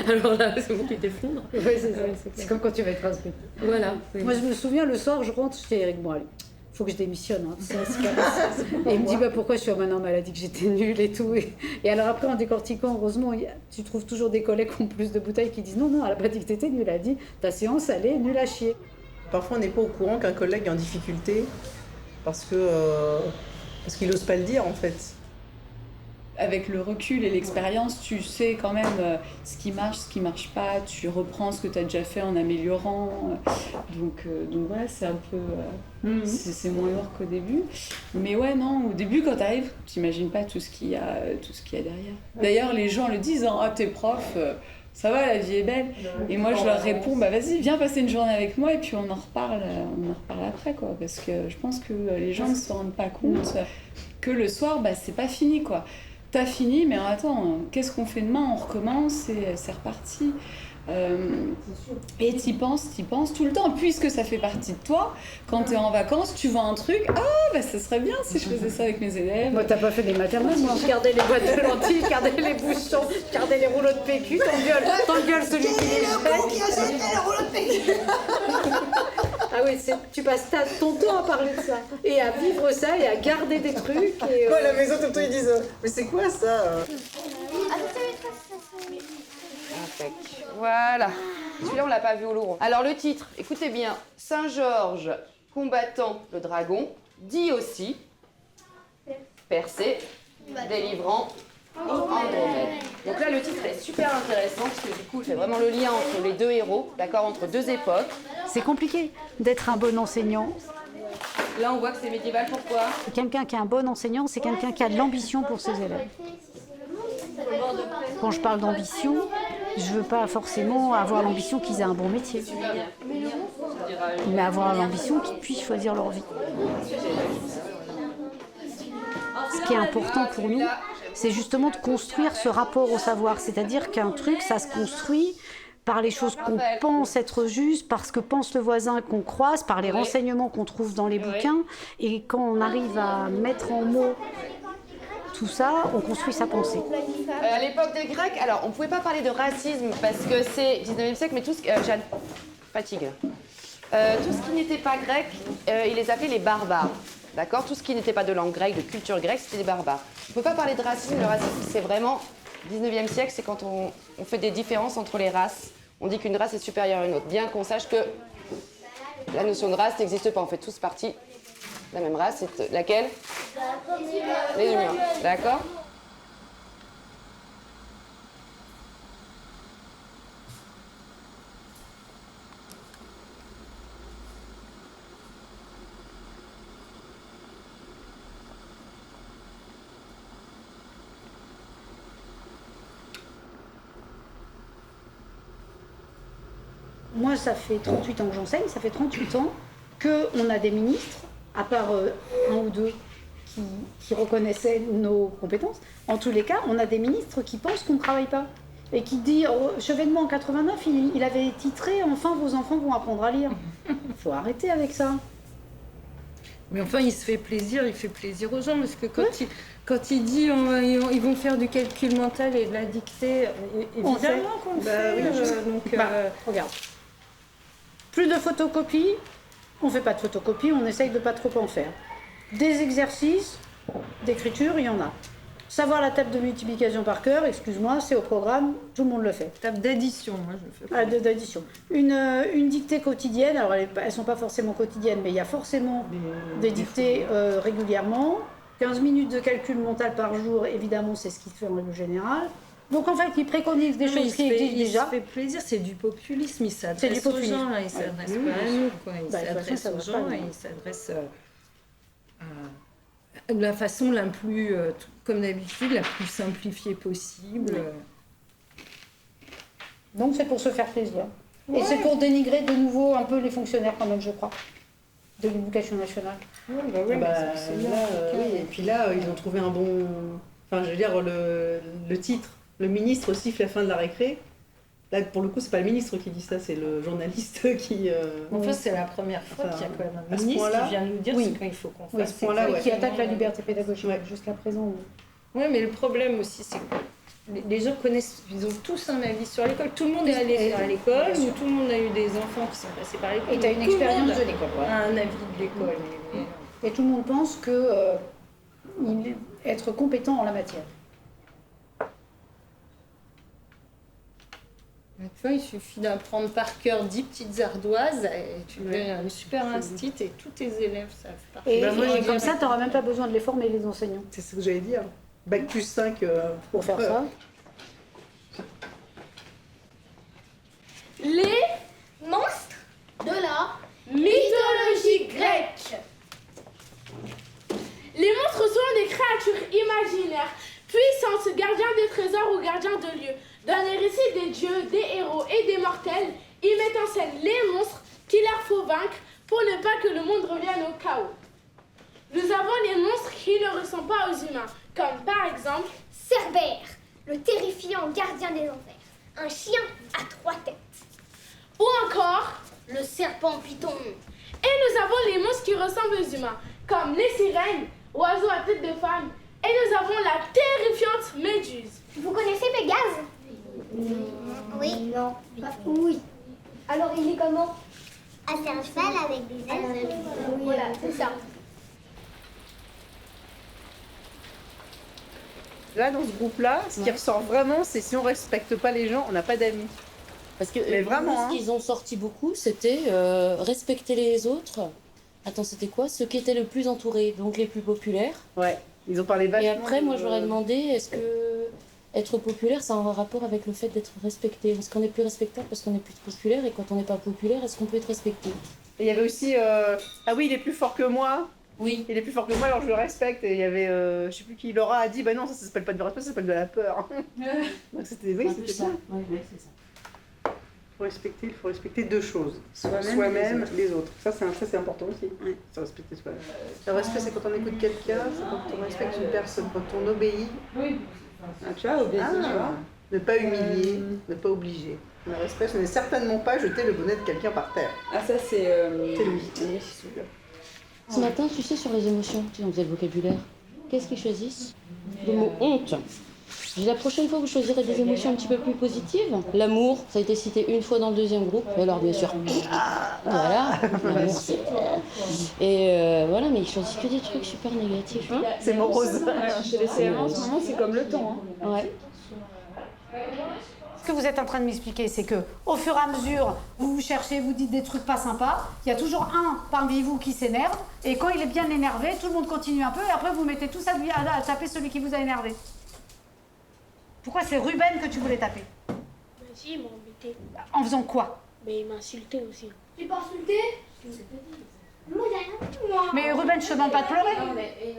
Alors là, c'est bon, tu t'effondres. Oui, c'est ça. C'est comme quand tu vas être inscrit. Voilà. Oui. Moi, je me souviens, le soir, je rentre, je dis Eric, bon, allez, faut que je démissionne. Hein. Et il me dit, bah, pourquoi je suis maintenant, elle a dit que j'étais nulle et tout. Et alors après, en décortiquant, heureusement, tu trouves toujours des collègues qui ont plus de bouteilles qui disent, non, elle a pas dit que t'étais nulle, elle a dit, ta séance, elle est nulle à chier. Parfois, on n'est pas au courant qu'un collègue est en difficulté parce qu'il n'ose pas le dire, en fait. Avec le recul et l'expérience, tu sais quand même ce qui marche pas, tu reprends ce que tu as déjà fait en améliorant. Donc voilà, c'est un peu... c'est moins lourd qu'au début. Mais ouais, non, au début, quand tu arrives, tu n'imagines pas tout ce qu'il y a derrière. D'ailleurs, les gens le disent, hein, ah, t'es prof, ça va, la vie est belle. Et moi, je leur réponds, bah vas-y, viens passer une journée avec moi et puis on en reparle après, quoi. Parce que je pense que les gens ne se rendent pas compte que le soir, bah, c'est pas fini, quoi. T'as fini, mais attends, qu'est-ce qu'on fait demain? On recommence et c'est reparti. Et t'y penses tout le temps, puisque ça fait partie de toi. Quand t'es en vacances, tu vois un truc, bah ça serait bien si je faisais ça avec mes élèves. Moi, t'as pas fait des maternelles, moi. Je gardais les boîtes de lentilles, je gardais les bouchons, je gardais les rouleaux de PQ, t'engueules celui qui les jette. le rouleau de PQ. Ah oui, tu passes ton temps à parler de ça, et à vivre ça, et à garder des trucs. Et, à la maison, tout le temps, ils disent, mais c'est quoi ça? Voilà. Celui-là, on l'a pas vu au Laurent. Alors, le titre, écoutez bien. Saint-Georges combattant le dragon, dit aussi Persée délivrant Andromède. Donc là, le titre est super intéressant parce que du coup, il fait vraiment le lien entre les deux héros, d'accord, entre deux époques. C'est compliqué d'être un bon enseignant. Là, on voit que c'est médiéval. Pourquoi? Quelqu'un qui est un bon enseignant, c'est quelqu'un qui a de l'ambition pour ses élèves. Quand je parle d'ambition, je veux pas forcément avoir l'ambition qu'ils aient un bon métier, mais avoir l'ambition qu'ils puissent choisir leur vie. Ce qui est important pour nous, c'est justement de construire ce rapport au savoir, c'est-à-dire qu'un truc, ça se construit par les choses qu'on pense être justes, par ce que pense le voisin qu'on croise, par les renseignements qu'on trouve dans les bouquins, et quand on arrive à mettre en mots tout ça, on construit sa pensée. À l'époque des Grecs, alors on ne pouvait pas parler de racisme parce que c'est 19e siècle, mais tout ce qui... fatigue. Tout ce qui n'était pas grec, ils les appelaient les barbares. D'accord? Tout ce qui n'était pas de langue grecque, de culture grecque, c'était des barbares. On ne peut pas parler de racisme. Le racisme, c'est vraiment 19e siècle, c'est quand on fait des différences entre les races. On dit qu'une race est supérieure à une autre, bien qu'on sache que la notion de race n'existe pas. On fait tous partie de la même race. C'est laquelle? Les humains. D'accord? Moi, ça fait 38 ans que j'enseigne, ça fait 38 ans qu'on a des ministres, à part un ou deux qui reconnaissaient nos compétences. En tous les cas, on a des ministres qui pensent qu'on ne travaille pas. et qui dit, Chevènement en 89, il avait titré « Enfin, vos enfants vont apprendre à lire ». Faut arrêter avec ça. Mais enfin, il se fait plaisir, il fait plaisir aux gens, parce que quand il dit ils vont faire du calcul mental et de la dictée, évidemment qu'on le fait. Regarde. Plus de photocopies, on fait pas de photocopies, on essaye de pas trop en faire. Des exercices d'écriture, il y en a. Savoir la table de multiplication par cœur, excuse-moi, c'est au programme, tout le monde le fait. Table d'addition, moi je le fais. Ah, d'addition. Une dictée quotidienne, alors elles sont pas forcément quotidiennes, mais il y a forcément des dictées régulièrement. 15 minutes de calcul mental par jour, évidemment, c'est ce qu'il fait en règle générale. Donc en fait, il préconise des choses qui existent déjà. Il se fait plaisir, c'est du populisme, il C'est s'adresse du aux populisme. gens, là, il s'adresse pas à nous, quoi. Il s'adresse aux gens pas, et il s'adresse de la façon la plus, comme d'habitude, la plus simplifiée possible. Donc c'est pour se faire plaisir. Et c'est pour dénigrer de nouveau un peu les fonctionnaires quand même, je crois, de l'éducation nationale. Oui, et puis là, ils ont trouvé un bon... Enfin, je veux dire, le titre, le ministre siffle la fin de la récré. Là, pour le coup, c'est pas le ministre qui dit ça, c'est le journaliste qui... Enfin, c'est la première fois qu'il y a quand même un ministre qui vient nous dire ce qu'il faut qu'on fasse. À ce point-là, qui attaque la liberté pédagogique jusqu'à présent. Oui, mais le problème aussi, c'est que les gens connaissent, ils ont tous un avis sur l'école. Tout le monde est allé à l'école, ou tout le monde a eu des enfants qui sont passés par l'école. Et tu as une expérience de l'école. Un avis de l'école. Et tout le monde pense que être compétent en la matière. Il suffit d'apprendre par cœur 10 petites ardoises et tu fais un super instit et tous tes élèves savent par cœur. Et comme ça, tu n'auras même pas besoin de les former, les enseignants. C'est ce que j'allais dire. Bac plus 5 pour faire ça. Les monstres de la mythologie grecque. Les monstres sont des créatures imaginaires, puissantes, gardiens des trésors ou gardiens de lieux. Dans les récits des dieux, des héros et des mortels, ils mettent en scène les monstres qu'il leur faut vaincre pour ne pas que le monde revienne au chaos. Nous avons les monstres qui ne ressemblent pas aux humains, comme par exemple Cerbère, le terrifiant gardien des enfers, un chien à 3 têtes. Ou encore le serpent python. Et nous avons les monstres qui ressemblent aux humains, comme les sirènes, oiseaux à tête de femme. Et nous avons la terrifiante Méduse. Vous connaissez Pégase? Oui. Non. Oui. Alors il est comment? Ah, c'est un cheval avec des ailes. Oui, voilà, c'est ça. Là, dans ce groupe-là, ce qui ressort vraiment, c'est si on respecte pas les gens, on n'a pas d'amis. Parce que mais vraiment, ce qu'ils ont sorti beaucoup, c'était respecter les autres. Attends, c'était quoi? Ceux qui étaient le plus entourés, donc les plus populaires. Ouais, ils ont parlé vachement. Et après, moi, j'aurais demandé, est-ce que être populaire, ça a un rapport avec le fait d'être respecté? Est-ce qu'on est plus respectable parce qu'on est plus populaire? Et quand on n'est pas populaire, est-ce qu'on peut être respecté? Et il y avait aussi, ah oui, il est plus fort que moi. Oui. Il est plus fort que moi, alors je le respecte. Et il y avait, je sais plus qui, Laura a dit, bah non, ça s'appelle pas de respect, ça s'appelle de la peur. Donc c'était, oui, c'était ça. Oui, c'est ça. Il faut respecter deux choses. Soi-même, les autres. Ça, c'est important aussi. Oui. Se respecter soi-même. Le respect, c'est quand on écoute quelqu'un, c'est quand on respecte une personne, quand on obéit. Oui. Ah, tu vois, obéir, tu vois. Ne pas humilier, ne pas obliger. Le respect, ce n'est certainement pas jeter le bonnet de quelqu'un par terre. Ah, ça, c'est... C'est lui. Ce matin, tu sais, sur les émotions, tu sais, on faisait le vocabulaire. Qu'est-ce qu'ils choisissent? Le mot honte. J'ai la prochaine fois, vous choisirez des émotions un petit peu plus positives. L'amour, ça a été cité une fois dans le deuxième groupe. Et alors, bien sûr, voilà, l'amour, c'est... Et voilà, mais ils choisissent que des trucs super négatifs. Hein, c'est morose. Chez les CM, en ce moment, c'est comme le temps. Hein. Ouais. Ce que vous êtes en train de m'expliquer, c'est que au fur et à mesure, vous cherchez, vous dites des trucs pas sympas, il y a toujours un parmi vous qui s'énerve, et quand il est bien énervé, tout le monde continue un peu, et après vous mettez tous à taper celui qui vous a énervé. Pourquoi c'est Ruben que tu voulais taper? Si, il m'a embêté. En faisant quoi? Mais il m'a insulté aussi. Tu peux insulter? Mais Ruben, je te demande pas de pleurer.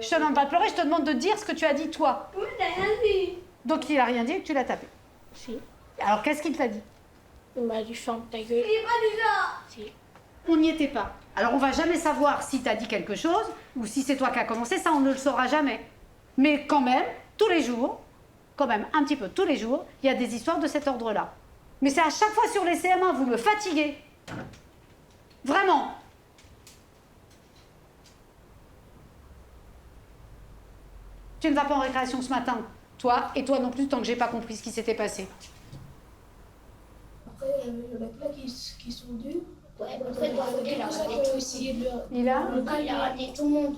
Je te demande pas de pleurer, je te demande de dire ce que tu as dit toi. Oui, t'as rien dit. Donc il a rien dit et que tu l'as tapé. Si. Alors qu'est-ce qu'il t'a dit? Il m'a dit ferme ta gueule. Il est pas du genre. Si. On n'y était pas. Alors on va jamais savoir si t'as dit quelque chose ou si c'est toi qui as commencé, ça on ne le saura jamais. Mais quand même, tous les jours, quand même un petit peu tous les jours, il y a des histoires de cet ordre-là. Mais c'est à chaque fois sur les CM1, vous me fatiguez. Vraiment. Tu ne vas pas en récréation ce matin, toi, et toi non plus, tant que j'ai pas compris ce qui s'était passé. Après, il y en a plein qui sont durs. Ouais, après, il a ramené tout aussi. Il a ramené tout le monde.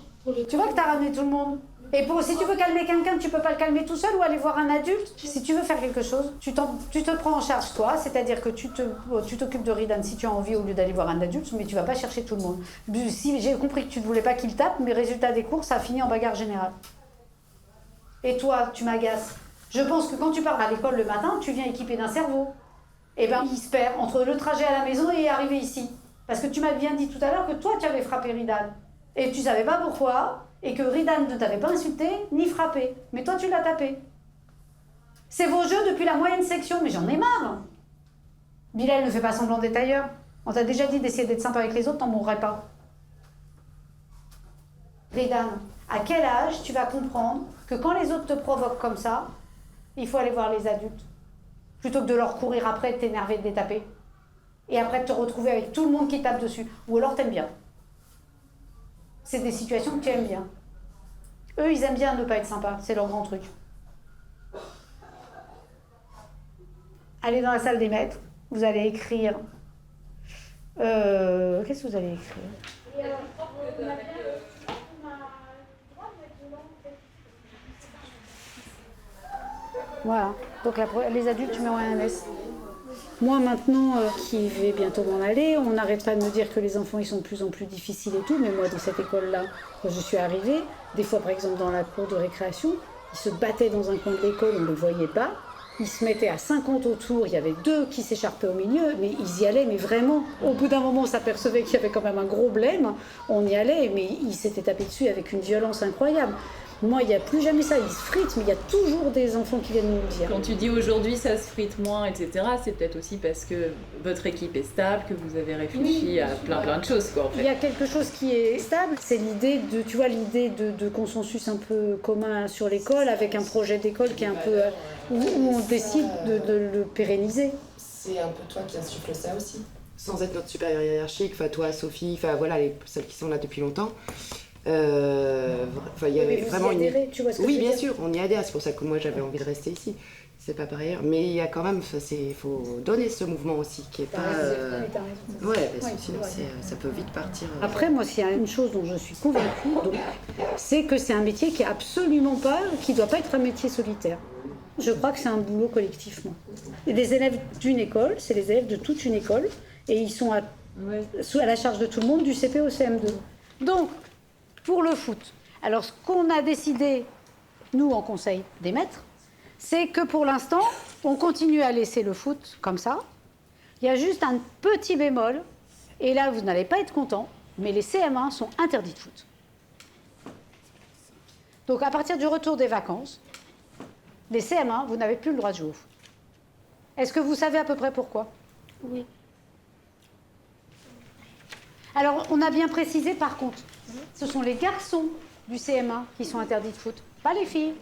Tu vois que tu as ramené tout le monde. Et si tu veux calmer quelqu'un, tu peux pas le calmer tout seul ou aller voir un adulte. Si tu veux faire quelque chose, tu te prends en charge toi, c'est-à-dire que tu t'occupes de Ridan si tu as envie au lieu d'aller voir un adulte, mais tu vas pas chercher tout le monde. Si j'ai compris que tu ne voulais pas qu'il tape, mais résultat des cours, ça a fini en bagarre générale. Et toi, tu m'agaces. Je pense que quand tu pars à l'école le matin, tu viens équipé d'un cerveau. Et ben, il se perd entre le trajet à la maison et arriver ici. Parce que tu m'as bien dit tout à l'heure que toi, tu avais frappé Ridan. Et tu savais pas pourquoi, et que Ridan ne t'avait pas insulté ni frappé. Mais toi, tu l'as tapé. C'est vos jeux depuis la moyenne section, mais j'en ai marre. Bilal ne fait pas semblant d'être ailleurs. On t'a déjà dit d'essayer d'être sympa avec les autres, t'en mourrais pas. Ridan, à quel âge tu vas comprendre que quand les autres te provoquent comme ça, il faut aller voir les adultes, plutôt que de leur courir après, de t'énerver, de les taper, et après de te retrouver avec tout le monde qui tape dessus, ou alors t'aimes bien. C'est des situations que tu aimes bien. Eux, ils aiment bien ne pas être sympas, c'est leur grand truc. Allez dans la salle des maîtres, vous allez écrire... Qu'est-ce que vous allez écrire ? Voilà, donc les adultes, tu mets en un S. Moi maintenant, qui vais bientôt m'en aller, on n'arrête pas de me dire que les enfants ils sont de plus en plus difficiles et tout, mais moi dans cette école-là, quand je suis arrivée, des fois par exemple dans la cour de récréation, ils se battaient dans un coin de l'école, on ne les voyait pas, ils se mettaient à 50 autour, il y avait 2 qui s'écharpaient au milieu, mais ils y allaient, mais vraiment. Au bout d'un moment, on s'apercevait qu'il y avait quand même un gros blême, on y allait, mais ils s'étaient tapés dessus avec une violence incroyable. Moi, il n'y a plus jamais ça, ils se fritent, mais il y a toujours des enfants qui viennent nous le dire. Quand tu dis aujourd'hui ça se frite moins, etc., c'est peut-être aussi parce que votre équipe est stable, que vous avez réfléchi à plein de choses, quoi, en fait. Il y a quelque chose qui est stable, c'est l'idée de consensus un peu commun sur l'école, avec un projet d'école qui est un peu... où on décide de le pérenniser. C'est un peu toi qui insuffle ça aussi, sans être notre supérieur hiérarchique, enfin toi, Sophie, enfin voilà, celles qui sont là depuis longtemps. Il y avait vraiment adhérez, tu vois ce que oui, je veux bien dire. sûr, on y adhère. C'est pour ça que moi j'avais envie de rester ici. C'est pas par ailleurs, mais il y a quand même, il faut donner ce mouvement aussi qui est pas. Ouais, parce que sinon ça peut vite partir. Après, moi, s'il y a une chose dont je suis convaincue, c'est que c'est un métier qui est absolument pas, qui doit pas être un métier solitaire. Je crois que c'est un boulot collectif, moi. Et les élèves d'une école, c'est les élèves de toute une école, et ils sont à la charge de tout le monde, du CP au CM2. Donc, pour le foot, alors ce qu'on a décidé, nous, en conseil des maîtres, c'est que pour l'instant, on continue à laisser le foot comme ça. Il y a juste un petit bémol, et là, vous n'allez pas être contents, mais les CM1 sont interdits de foot. Donc, à partir du retour des vacances, les CM1, vous n'avez plus le droit de jouer au foot. Est-ce que vous savez à peu près pourquoi ? Oui. Alors, on a bien précisé, par contre, ce sont les garçons du CM1 qui sont interdits de foot, pas les filles.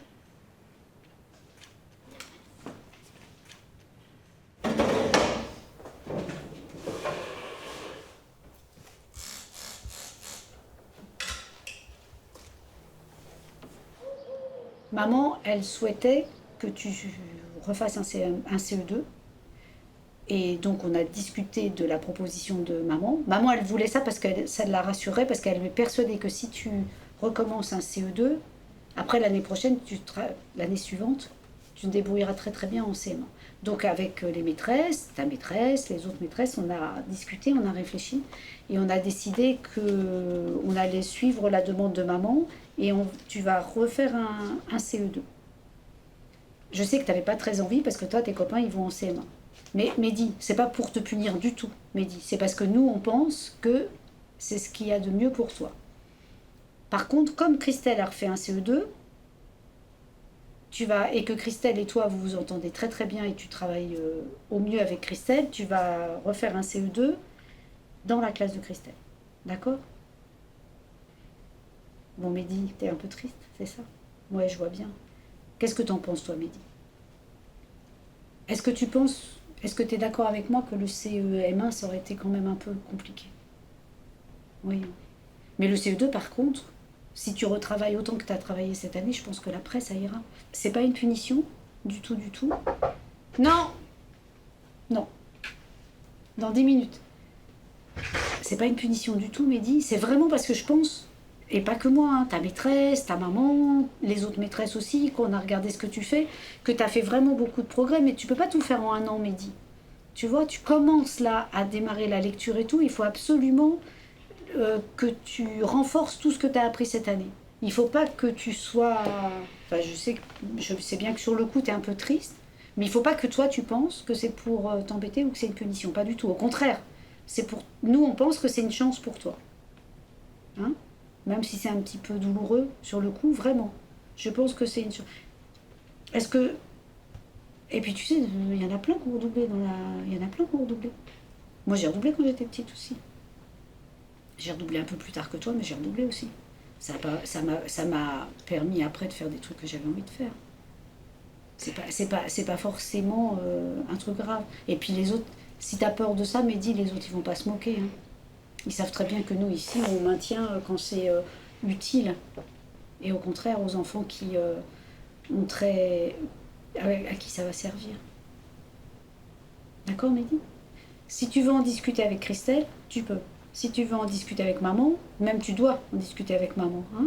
Maman, elle souhaitait que tu refasses un CE2. Et donc, on a discuté de la proposition de maman. Maman, elle voulait ça parce que ça la rassurait, parce qu'elle est persuadée que si tu recommences un CE2, après l'année prochaine, l'année suivante, tu te débrouilleras très très bien en CM1. Donc, avec les maîtresses, ta maîtresse, les autres maîtresses, on a discuté, on a réfléchi, et on a décidé qu'on allait suivre la demande de maman, et tu vas refaire un CE2. Je sais que tu n'avais pas très envie, parce que toi, tes copains, ils vont en CM1. Mais Mehdi, c'est pas pour te punir du tout, Mehdi. C'est parce que nous, on pense que c'est ce qu'il y a de mieux pour toi. Par contre, comme Christelle a refait un CE2, et que Christelle et toi, vous vous entendez très très bien et tu travailles au mieux avec Christelle, tu vas refaire un CE2 dans la classe de Christelle. D'accord ? Bon, Mehdi, t'es un peu triste, c'est ça ? Ouais, je vois bien. Qu'est-ce que t'en penses, toi, Mehdi ? est-ce que tu penses, est-ce que tu es d'accord avec moi que le CEM1, ça aurait été quand même un peu compliqué? Oui. Mais le CE2, par contre, si tu retravailles autant que tu as travaillé cette année, je pense que l'après, ça ira. C'est pas une punition, du tout, du tout. Non! Non. Dans 10 minutes. C'est pas une punition du tout, Mehdi. C'est vraiment parce que je pense, et pas que moi, hein, ta maîtresse, ta maman, les autres maîtresses aussi, qu'on a regardé ce que tu fais, que tu as fait vraiment beaucoup de progrès, mais tu peux pas tout faire en un an, Mehdi. Tu vois, tu commences là à démarrer la lecture et tout, il faut absolument que tu renforces tout ce que tu as appris cette année. Il faut pas que tu sois... Enfin, je sais bien que sur le coup, tu es un peu triste, mais il faut pas que toi, tu penses que c'est pour t'embêter ou que c'est une punition. Pas du tout. Au contraire, c'est pour... Nous, on pense que c'est une chance pour toi. Hein? Même si c'est un petit peu douloureux sur le coup, vraiment. Je pense que c'est une chance. Est-ce que... Et puis, tu sais, il y en a plein qui ont redoublé Il y en a plein qui ont redoublé. Moi, j'ai redoublé quand j'étais petite aussi. J'ai redoublé un peu plus tard que toi, mais j'ai redoublé aussi. Ça m'a permis après de faire des trucs que j'avais envie de faire. C'est pas forcément un truc grave. Et puis les autres, si t'as peur de ça, Mehdi, les autres ils vont pas se moquer. Hein. Ils savent très bien que nous ici, on maintient quand c'est utile. Et au contraire, aux enfants qui ont à qui ça va servir. D'accord, Mehdi? Si tu veux en discuter avec Christelle, tu peux. Si tu veux en discuter avec maman, même tu dois en discuter avec maman. Hein?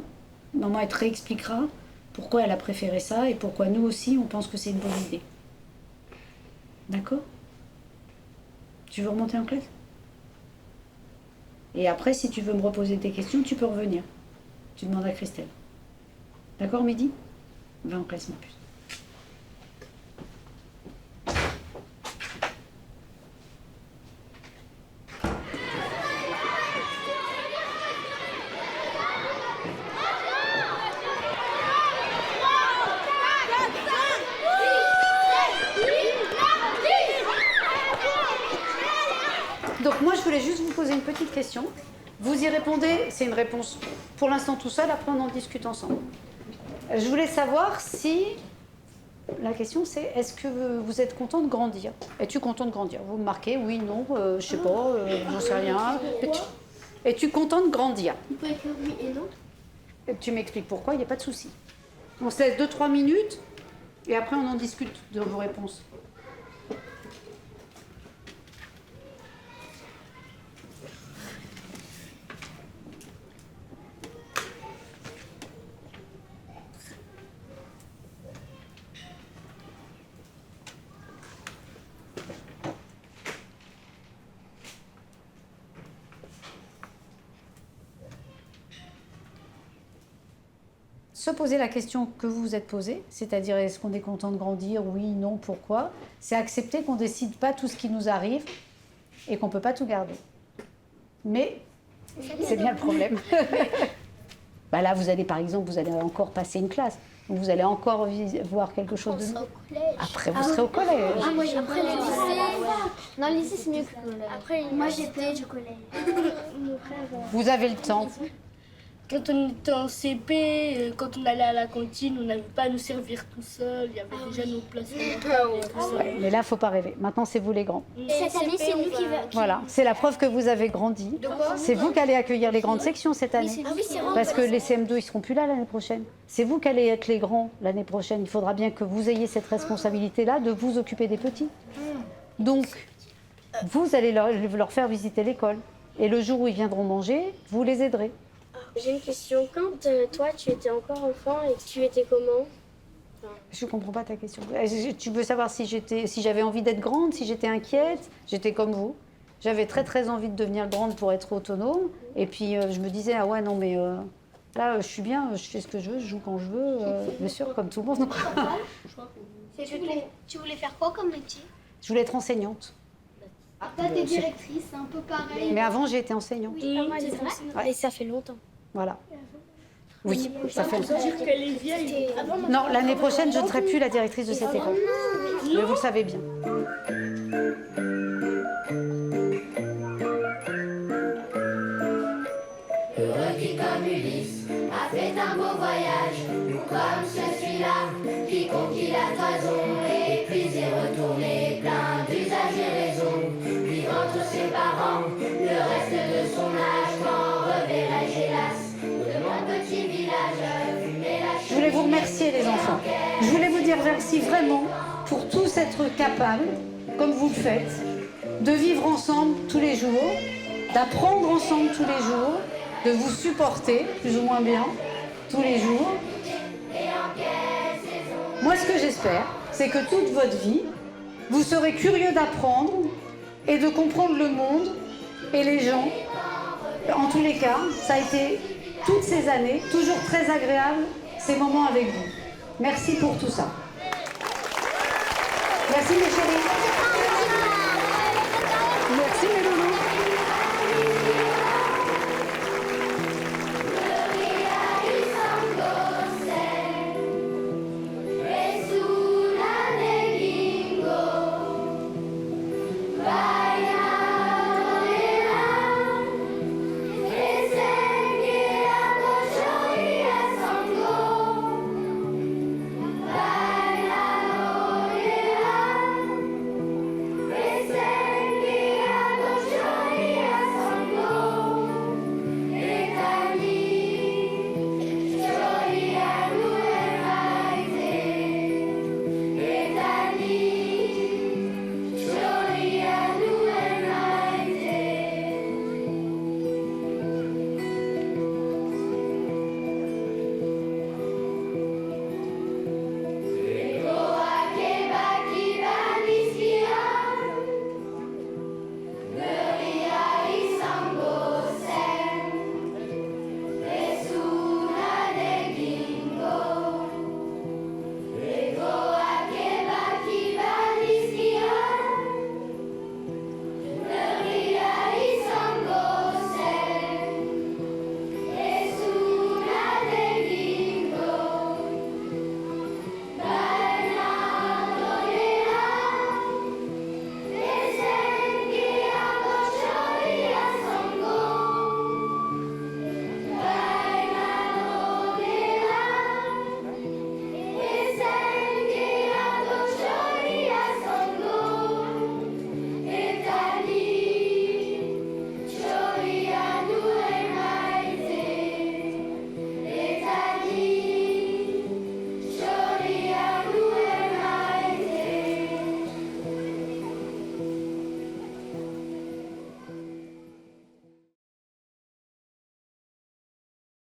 Maman, elle te réexpliquera pourquoi elle a préféré ça et pourquoi nous aussi, on pense que c'est une bonne idée. D'accord? Tu veux remonter en classe? Et après, si tu veux me reposer des questions, tu peux revenir. Tu demandes à Christelle. D'accord, Mehdi? Va en classe, ma puce. Donc moi, je voulais juste vous poser une petite question. Vous y répondez, c'est une réponse pour l'instant tout seul, après on en discute ensemble. Je voulais savoir si... La question c'est, est-ce que vous êtes content de grandir? Es-tu content de grandir? Vous me marquez, oui, non, je sais pas, j'en sais rien. Es-tu content de grandir? Vous pouvez écrire oui et non. Et tu m'expliques pourquoi, il n'y a pas de souci. On se laisse 2-3 minutes et après on en discute de vos réponses. Se poser la question que vous vous êtes posée, c'est-à-dire est-ce qu'on est content de grandir, oui, non, pourquoi, c'est accepter qu'on ne décide pas tout ce qui nous arrive et qu'on ne peut pas tout garder. Mais c'est bien le problème. Bah là, vous allez par exemple, vous allez encore passer une classe, donc vous allez encore voir quelque chose de nouveau. Après, vous serez au collège. Ah, moi, après le lycée. Non, le lycée, c'est mieux que le collège. Après, moi, j'ai peur du collège. Vous avez le temps. Quand on était en CP, quand on allait à la cantine, on n'avait pas à nous servir tout seul. Il y avait déjà nos places. Mais là, il ne faut pas rêver. Maintenant, c'est vous les grands. Cette année, c'est nous qui va. Voilà, c'est la preuve que vous avez grandi. C'est vous qui allez accueillir les grandes sections cette année. Parce que les CM2, ils ne seront plus là l'année prochaine. C'est vous qui allez être les grands l'année prochaine. Il faudra bien que vous ayez cette responsabilité-là de vous occuper des petits. Donc, vous allez leur faire visiter l'école. Et le jour où ils viendront manger, vous les aiderez. J'ai une question. Quand toi, tu étais encore enfant et tu étais comment? Je ne comprends pas ta question. Tu veux savoir si j'avais envie d'être grande, si j'étais inquiète? J'étais comme vous. J'avais très très envie de devenir grande pour être autonome. Et puis je me disais, ah ouais, non mais là je suis bien, je fais ce que je veux, je joue quand je veux, bien sûr, comme tout le monde. Tu voulais faire quoi comme métier? Je voulais être enseignante. Toi, t'es directrice, c'est un peu pareil. Mais avant, j'ai été enseignante. Oui, c'est vrai. Ouais. Et ça fait longtemps. Voilà. Oui, ça fait longtemps. dire qu'elle est vieille. Non, l'année prochaine, je ne serai plus la directrice de cette école. Mais vous le savez bien. Heureux qui comme Ulysse a fait un beau voyage, ou comme celui-là qui conquit la toison et puis y retourner, plein d'usages et raisons, vivant tous ses parents, le reste de son âge, quand reverrai-je hélas, de mon petit village, fumer la Je voulais vous remercier les enfants. Je voulais vous dire merci vraiment pour tous être capables, comme vous le faites, de vivre ensemble tous les jours, d'apprendre ensemble tous les jours, de vous supporter plus ou moins bien tous les jours. Moi, ce que j'espère, c'est que toute votre vie, vous serez curieux d'apprendre et de comprendre le monde et les gens. En tous les cas, ça a été toutes ces années, toujours très agréable, ces moments avec vous. Merci pour tout ça. Merci mes chéris.